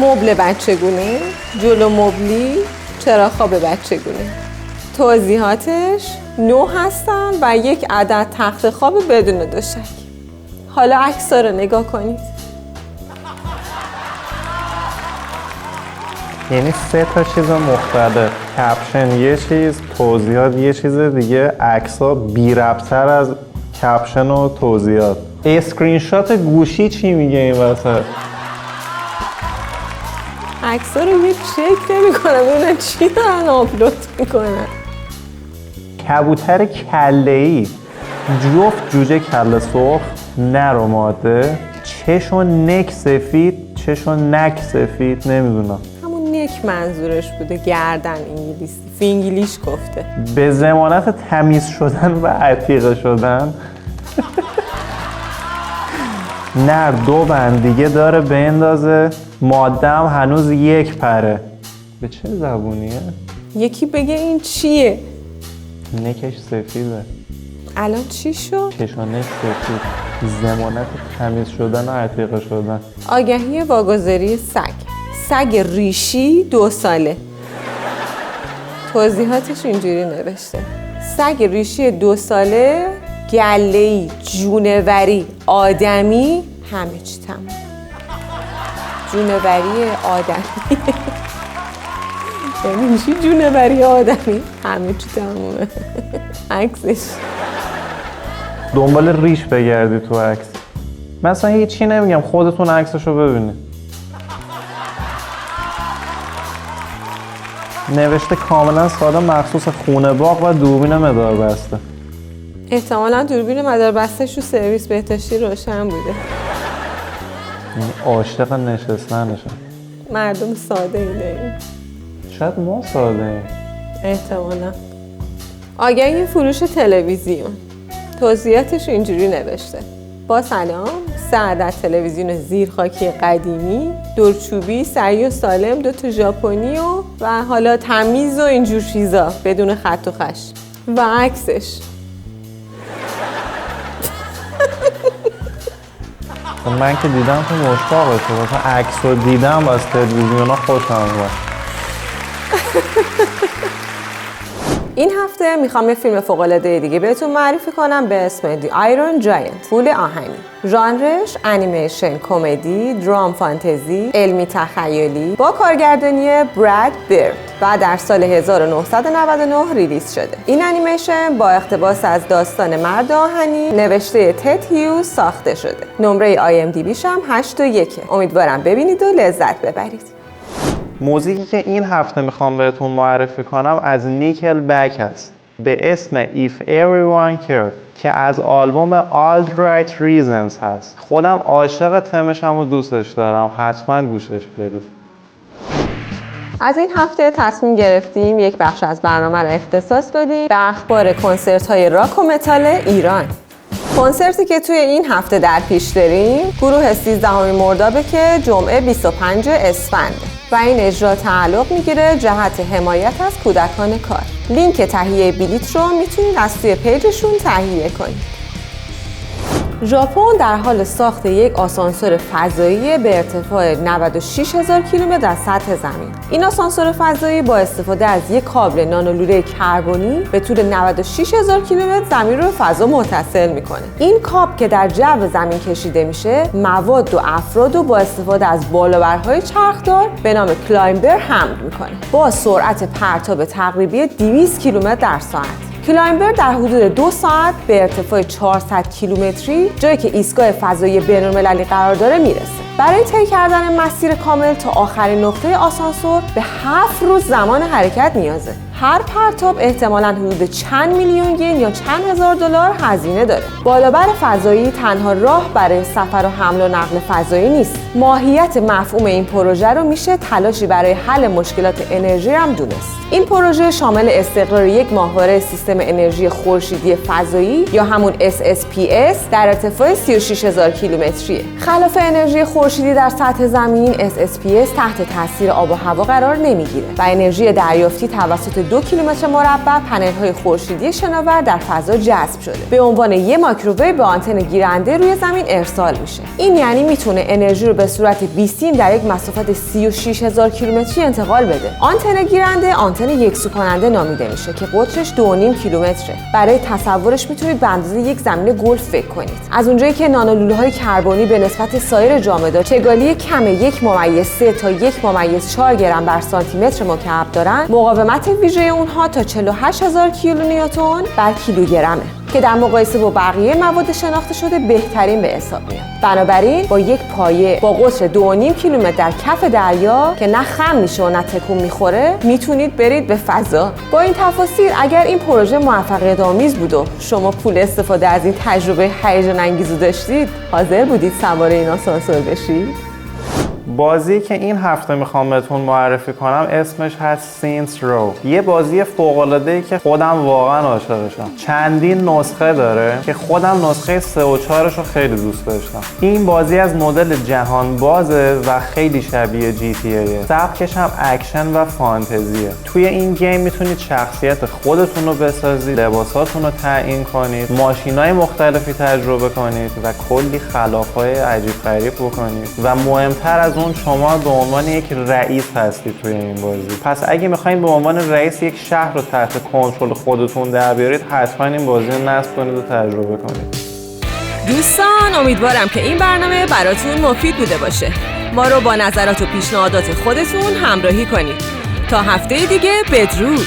مبل بچگونه، جلو مبلی، چراغ خواب بچگونه. توضیحاتش 9 هستن و یک عدد تخت خواب بدون دوشک. حالا عکس‌ها رو نگاه کنید. یعنی 3 تا چیز مختلف، کپشن یه چیز، توضیحات یه چیز دیگه، عکس‌ها بی ربط‌تر از کپشن و توضیحات. اسکرین شات گوشی چی میگه این وسط؟ عکس‌ها رو یه چک نمی‌کنم ببینم چی دارن آپلود میکنن. کبوتر کله‌ای، جفت جوجه کله سرخ، نر و ماده، چش و نک سفید، چش و نک سفید، نمیدونم. همون نک منظورش بوده، گردن انگلیسی، فینگلیش گفته. به ضمانت تمیز شدن و عتیقه شدن. نر 2 بند دیگه داره بندازه، ماده هم هنوز 1 پره. به چه زبونیه؟ یکی بگه این چیه؟ نکش سفیده. الان چی شد؟ چش و نک سفید، ضمانت تمیز شدن و عتیقه شدن. آگهی واگذاری سگ. سگ ریشی 2 ساله. توضیحاتش اینجوری نوشته: سگ ریشی 2 ساله، گله‌ای، جونوری، آدمی، همه چی تمام. جونوری آدمی یعنی چی جونوری آدمی؟ همه چی تمامه. عکسش دنبال ریش بگردی تو عکس. مثلا هیچی نمیگم، خودتون عکسشو ببینید. نوشته کاملا ساده، مخصوص خونه باغ و دوربین مدار بسته. احتمالاً دوربین مدار بسته‌ش رو سرویس بهداشتی روشن بوده. عاشق نشستنشم. مردم ساده ایده. شاید ما ساده ایم. احتمالاً. آگهی فروش تلویزیون. توضیحاتش اینجوری نوشته: با سلام، 3 عدد تلویزیون زیرخاکی قدیمی، دورچوبی، سعی و سالم، 2 تا ژاپنی و حالا تمیز و اینجور چیزا بدون خط و خش. و عکسش من که دیدم تو مشتاقه شد، مثلا عکس رو دیدم از تلویزیونا خوشم اومد. این هفته میخوام یه فیلم فوق‌العاده دیگه بهتون معرفی کنم به اسم The Iron Giant، فول آهنی. ژانرش انیمیشن، کمدی، درام فانتزی، علمی تخیلی با کارگردانی براد بیرد و در سال 1999 ریلیز شده. این انیمیشن با اقتباس از داستان مرد آهنی نوشته تد هیوز ساخته شده. نمره IMDbش هم 8.1. امیدوارم ببینید و لذت ببرید. موزیکی که این هفته میخوام بهتون معرفی کنم از نیکل بک هست به اسم If Everyone Cared که از آلبوم All Right Reasons هست. خودم عاشق تمشم و دوستش دارم، حتما گوشش بدید. از این هفته تصمیم گرفتیم یک بخش از برنامه رو اختصاص بدیم به اخبار کنسرت‌های راک و متال ایران. کنسرتی که توی این هفته در پیش داریم گروه 13 مردابه که جمعه 25 اسفند و این اجرا تعلق میگیره جهت حمایت از کودکان کار. لینک تهیه بلیط رو میتونید از توی پیجشون تهیه کنید. ژاپن در حال ساخت یک آسانسور فضایی به ارتفاع 96,000 کیلومتر از سطح زمین. این آسانسور فضایی با استفاده از یک کابل نانولوره کربنی به طول 96,000 کیلومتر زمین رو به فضا متصل میکنه. این کابل که در جو زمین کشیده میشه، مواد و افراد رو با استفاده از بالابرهای چرخدار به نام کلایمبر حمل میکنه با سرعت پرتاب تقریبی 200 کیلومتر در ساعت. کلایمبر در حدود 2 ساعت به ارتفاع 400 کیلومتری جایی که ایستگاه فضایی بین‌المللی قرار داره میرسه. برای طی کردن مسیر کامل تا آخرین نقطه آسانسور به 7 روز زمان حرکت نیازه. هر پرتاب احتمالاً حدود چند میلیون ین یا چند هزار دلار هزینه داره. بالابر فضایی تنها راه برای سفر و حمل و نقل فضایی نیست. ماهیت مفهوم این پروژه رو میشه تلاشی برای حل مشکلات انرژی هم دونست. این پروژه شامل استقرار یک ماهواره سیستم انرژی خورشیدی فضایی یا همون SSPS در ارتفاع 36,000 کیلومتریه. خلاف انرژی خورشیدی در سطح زمین، SSPS تحت تاثیر آب و هوا قرار نمیگیره و انرژی دریافتی توسط 2 کیلومتر مربع پنل‌های خورشیدی شناور در فضا جذب شده. به عنوان یک مایکروویو به آنتن گیرنده روی زمین ارسال میشه. این یعنی میتونه انرژی رو به صورت بیستیم در یک مسافت 36000 کیلومتری انتقال بده. آنتن گیرنده آنتن یکسو کننده نامیده میشه که قطرش 2.5 کیلومتره. برای تصورش میتونید به اندازه یک زمین گلف فکر کنید. از اونجایی که نانولوله‌های کربنی به نسبت سایر جامدات چگالی کم 1.3 تا 1.4 گرم بر سانتی متر مکعب دارن، مقاومت ویژه اونها تا 48000 کیلونیوتن بر کیلوگرمه که در مقایسه با بقیه مواد شناخته شده بهترین به حساب میاد. بنابراین با یک پایه با قطر 2.5 کیلومتر در کف دریا که نه خم میشه و نه تکون میخوره میتونید برید به فضا. با این تفاصیل اگر این پروژه موفقیت آمیز بود و شما پول استفاده از این تجربه هیجان انگیز داشتید، حاضر بودید سوار این آسانسور بشید؟ بازی که این هفته میخوام بهتون معرفی کنم اسمش هست سینتس رو. یه بازی فوق‌العاده‌ای که خودم واقعا عاشقشم. چندین نسخه داره که خودم نسخه 3 و 4 رو خیلی دوست داشتم. این بازی از مدل جهان بازه و خیلی شبیه GTA. سبکش هم اکشن و فانتزیه. توی این گیم میتونید شخصیت خودتون رو بسازید، لباساتون رو تعیین کنید، ماشینای مختلفی تجربه کنید و کلی خلافای عجیب غریب بکنید و مهمتر از اون شما به عنوان یک رئیس هستید توی این بازی. پس اگه میخواین به عنوان رئیس یک شهر رو تحت کنترل خودتون در بیارید، حتما این بازی رو نصب کنید و تجربه کنید. دوستان، امیدوارم که این برنامه براتون مفید بوده باشه. ما رو با نظرات و پیشنهادات خودتون همراهی کنید. تا هفته دیگه، بدرود.